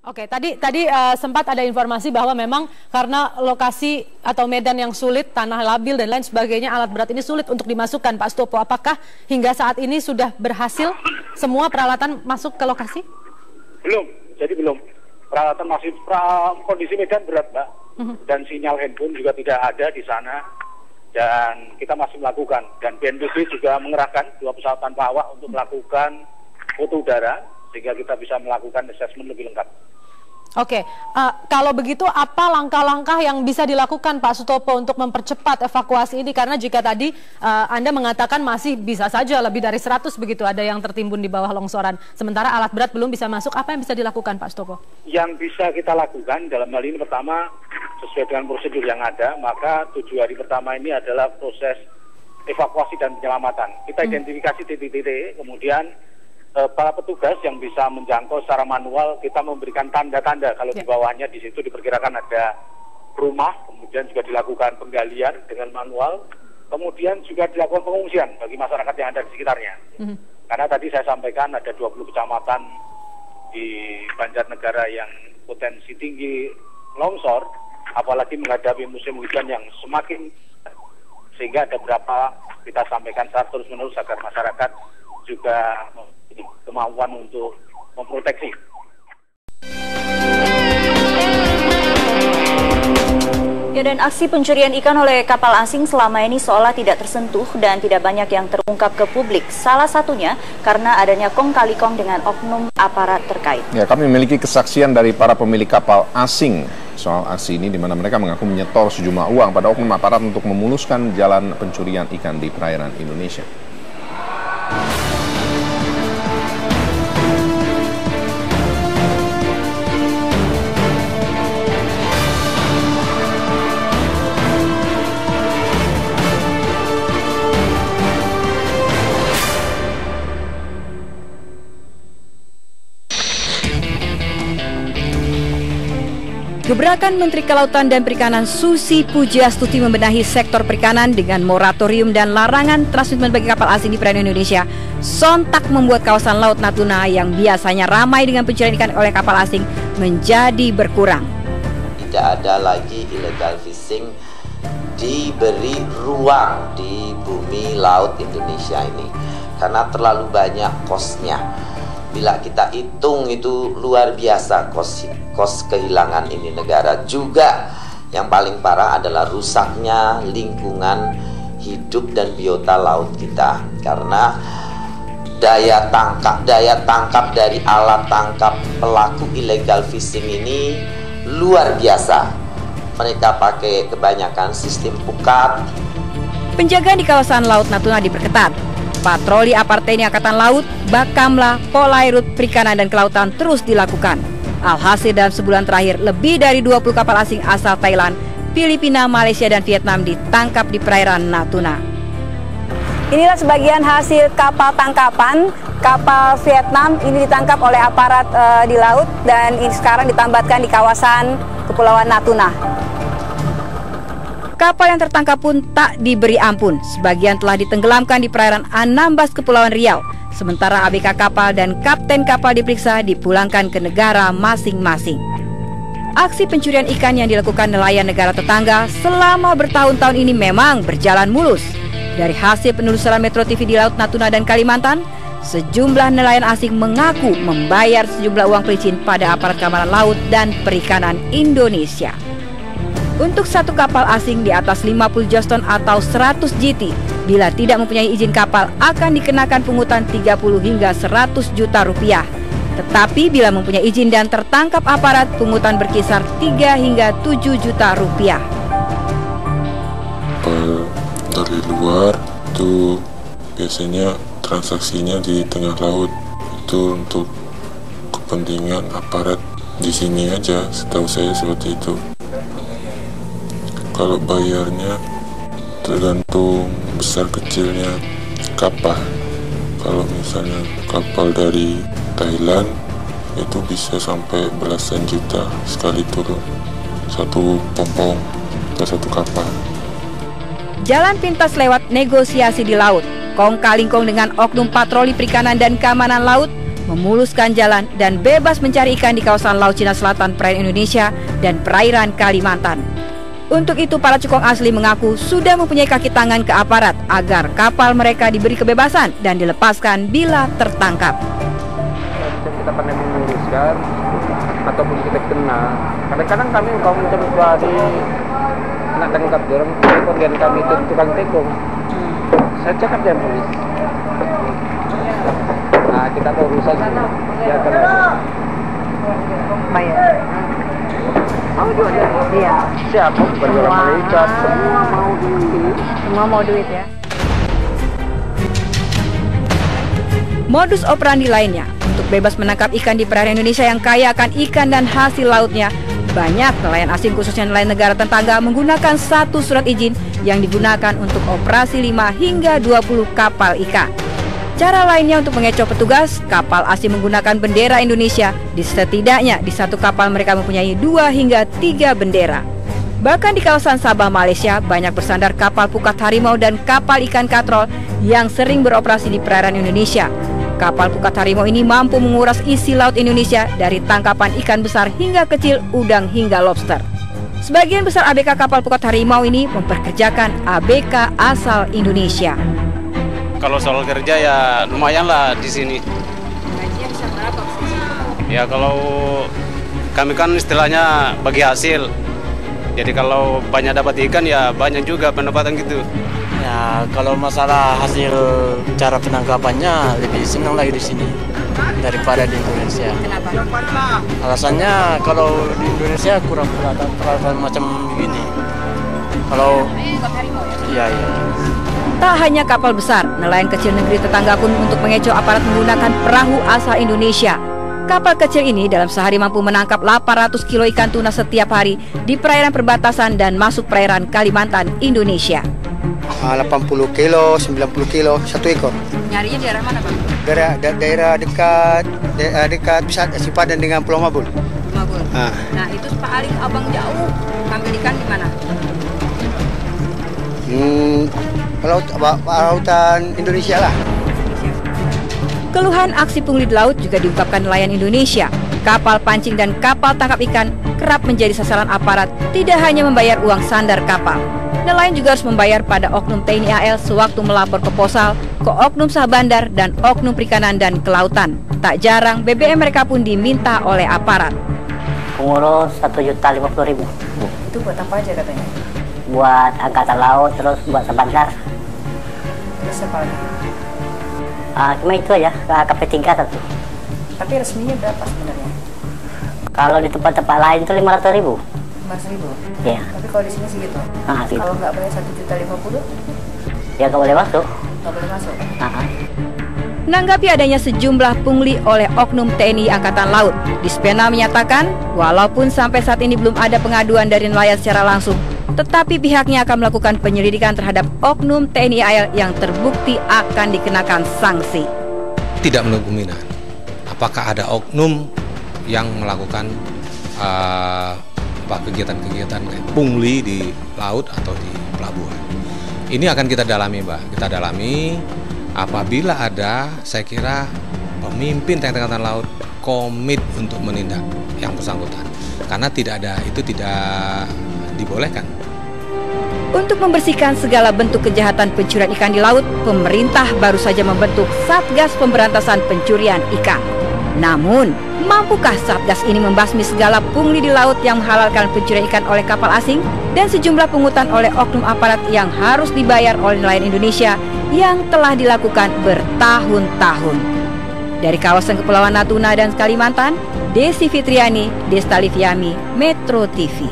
Oke, tadi sempat ada informasi bahwa memang karena lokasi atau medan yang sulit, tanah labil dan lain sebagainya, alat berat ini sulit untuk dimasukkan, Pak Sutopo. Apakah hingga saat ini sudah berhasil semua peralatan masuk ke lokasi? Belum, jadi belum. Peralatan masih kondisi medan berat, Mbak. Dan sinyal handphone juga tidak ada di sana. Dan kita masih melakukan. Dan BNPB juga mengerahkan 2 pesawat tanpa awak untuk melakukan foto udara, sehingga kita bisa melakukan assessment lebih lengkap. Oke, kalau begitu apa langkah-langkah yang bisa dilakukan Pak Sutopo untuk mempercepat evakuasi ini? Karena jika tadi Anda mengatakan masih bisa saja lebih dari 100 begitu ada yang tertimbun di bawah longsoran. Sementara alat berat belum bisa masuk, apa yang bisa dilakukan Pak Sutopo? Yang bisa kita lakukan dalam hal ini pertama, sesuai dengan prosedur yang ada, maka 7 hari pertama ini adalah proses evakuasi dan penyelamatan. Kita identifikasi titik-titik, kemudian para petugas yang bisa menjangkau secara manual, kita memberikan tanda-tanda kalau di bawahnya di situ diperkirakan ada rumah, kemudian juga dilakukan penggalian dengan manual, kemudian juga dilakukan pengungsian bagi masyarakat yang ada di sekitarnya. Karena tadi saya sampaikan ada 20 kecamatan di Banjarnegara yang potensi tinggi longsor, apalagi menghadapi musim hujan yang semakin, sehingga ada beberapa kita sampaikan secara terus-menerus agar masyarakat juga kemampuan untuk memproteksi. Ya, dan aksi pencurian ikan oleh kapal asing selama ini seolah tidak tersentuh dan tidak banyak yang terungkap ke publik. Salah satunya karena adanya kong kali kong dengan oknum aparat terkait. Ya, kami memiliki kesaksian dari para pemilik kapal asing soal aksi ini, di mana mereka mengaku menyetor sejumlah uang pada oknum aparat untuk memuluskan jalan pencurian ikan di perairan Indonesia. Gebrakan Menteri Kelautan dan Perikanan Susi Pujiastuti membenahi sektor perikanan dengan moratorium dan larangan transshipment bagi kapal asing di perairan Indonesia sontak membuat kawasan Laut Natuna yang biasanya ramai dengan pencurian ikan oleh kapal asing menjadi berkurang. Tidak ada lagi illegal fishing, diberi ruang di bumi laut Indonesia ini karena terlalu banyak kosnya. Bila kita hitung itu luar biasa kos kehilangan ini negara. Juga yang paling parah adalah rusaknya lingkungan hidup dan biota laut kita. Karena daya tangkap dari alat tangkap pelaku illegal fishing ini luar biasa. Mereka pakai kebanyakan sistem pukat. Penjagaan di kawasan Laut Natuna diperketat. Patroli aparat TNI Angkatan Laut, Bakamla, Polairut, Perikanan dan Kelautan terus dilakukan. Alhasil dalam sebulan terakhir, lebih dari 20 kapal asing asal Thailand, Filipina, Malaysia, dan Vietnam ditangkap di perairan Natuna. Inilah sebagian hasil kapal tangkapan. Kapal Vietnam ini ditangkap oleh aparat di laut dan ini sekarang ditambatkan di kawasan Kepulauan Natuna. Kapal yang tertangkap pun tak diberi ampun. Sebagian telah ditenggelamkan di perairan Anambas, Kepulauan Riau. Sementara ABK kapal dan kapten kapal diperiksa dipulangkan ke negara masing-masing. Aksi pencurian ikan yang dilakukan nelayan negara tetangga selama bertahun-tahun ini memang berjalan mulus. Dari hasil penelusuran Metro TV di Laut Natuna dan Kalimantan, sejumlah nelayan asing mengaku membayar sejumlah uang pelicin pada aparat keamanan laut dan perikanan Indonesia. Untuk satu kapal asing di atas 50 Joston atau 100 GT, bila tidak mempunyai izin kapal akan dikenakan pungutan 30 hingga 100 juta rupiah. Tetapi bila mempunyai izin dan tertangkap aparat, pungutan berkisar 3 hingga 7 juta rupiah. Dari luar itu biasanya transaksinya di tengah laut, itu untuk kepentingan aparat di sini aja, setahu saya seperti itu. Kalau bayarnya tergantung besar kecilnya kapal. Kalau misalnya kapal dari Thailand itu bisa sampai belasan juta sekali turun, satu pompong atau satu kapal. Jalan pintas lewat negosiasi di laut, kong kali kong dengan oknum patroli perikanan dan keamanan laut, memuluskan jalan dan bebas mencari ikan di kawasan Laut Cina Selatan, perairan Indonesia dan perairan Kalimantan. Untuk itu, para cukong asli mengaku sudah mempunyai kaki tangan ke aparat agar kapal mereka diberi kebebasan dan dilepaskan bila tertangkap. Kita pandai menguruskan ataupun kita kenal. Kadang-kadang kami kalau mencoba di nak tangkap orang, kemudian kami itu tukang tekong. Saya cakap dengan polis. Nah, kita ada urusan ya kan. Bayar. Mau duit? Iya. Siapa bukan orang Malaysia, semua mau duit. Semua mau duit ya. Modus operandi lainnya untuk bebas menangkap ikan di perairan Indonesia yang kaya akan ikan dan hasil lautnya. Banyak nelayan asing khususnya nelayan negara tetangga menggunakan satu surat izin yang digunakan untuk operasi 5 hingga 20 kapal ikan. Cara lainnya untuk mengecoh petugas, kapal asing menggunakan bendera Indonesia. Setidaknya di satu kapal mereka mempunyai 2 hingga 3 bendera. Bahkan di kawasan Sabah, Malaysia, banyak bersandar kapal pukat harimau dan kapal ikan katrol yang sering beroperasi di perairan Indonesia. Kapal pukat harimau ini mampu menguras isi laut Indonesia dari tangkapan ikan besar hingga kecil, udang hingga lobster. Sebagian besar ABK kapal pukat harimau ini memperkerjakan ABK asal Indonesia. Kalau soal kerja ya lumayan lah di sini. Gajinya bisa berapa? Ya kalau kami kan istilahnya bagi hasil. Jadi kalau banyak dapat ikan ya banyak juga pendapatan gitu. Ya kalau masalah hasil cara penangkapannya lebih senang lagi di sini daripada di Indonesia. Kenapa? Alasannya kalau di Indonesia kurang peralatan macam begini. Kalau iya. Tak hanya kapal besar, nelayan kecil negeri tetangga pun untuk mengecoh aparat menggunakan perahu asal Indonesia. Kapal kecil ini dalam sehari mampu menangkap 800 kilo ikan tuna setiap hari di perairan perbatasan dan masuk perairan Kalimantan, Indonesia. 80 kilo, 90 kilo, satu ekor. Nyarinya daerah mana, Bang? Daerah dekat Sipadan dengan Pulau Mabul. Mabul. Nah, itu paling abang jauh ngambil ikan di mana? Lautan Indonesia lah. Keluhan aksi pungli di laut juga diungkapkan nelayan Indonesia. Kapal pancing dan kapal tangkap ikan kerap menjadi sasaran aparat, tidak hanya membayar uang sandar kapal. Nelayan juga harus membayar pada oknum TNI AL sewaktu melapor ke Posal, ke oknum sah bandar, dan oknum perikanan dan kelautan. Tak jarang BBM mereka pun diminta oleh aparat. Pengurus 1.050.000. Itu buat apa aja katanya? Buat angkatan laut, terus buat sah bandar. Terus apa lagi? Cuma itu aja, KP3 satu. Tapi resminya berapa sebenarnya? Kalau di tempat-tempat lain itu 500.000. 500.000? Iya. Tapi kalau di sini segitu? Gitu. Kalau nggak bayar 1.050.000? Ya nggak boleh masuk. Nggak boleh masuk? Menanggapi adanya sejumlah pungli oleh oknum TNI Angkatan Laut, Dispena menyatakan walaupun sampai saat ini belum ada pengaduan dari nelayan secara langsung, tetapi pihaknya akan melakukan penyelidikan terhadap oknum TNI AL yang terbukti akan dikenakan sanksi. Tidak menunggu minat. Apakah ada oknum yang melakukan kegiatan-kegiatan pungli di laut atau di pelabuhan? Ini akan kita dalami, Mbak. Kita dalami. Apabila ada, saya kira pemimpin TNI Angkatan Laut komit untuk menindak yang bersangkutan. Karena tidak dibolehkan. Untuk membersihkan segala bentuk kejahatan pencurian ikan di laut, pemerintah baru saja membentuk Satgas Pemberantasan Pencurian Ikan. Namun, mampukah Satgas ini membasmi segala pungli di laut yang menghalalkan pencurian ikan oleh kapal asing dan sejumlah pungutan oleh oknum aparat yang harus dibayar oleh nelayan Indonesia yang telah dilakukan bertahun-tahun? Dari kawasan Kepulauan Natuna dan Kalimantan, Desi Fitriani, Desta Liviami, Metro TV.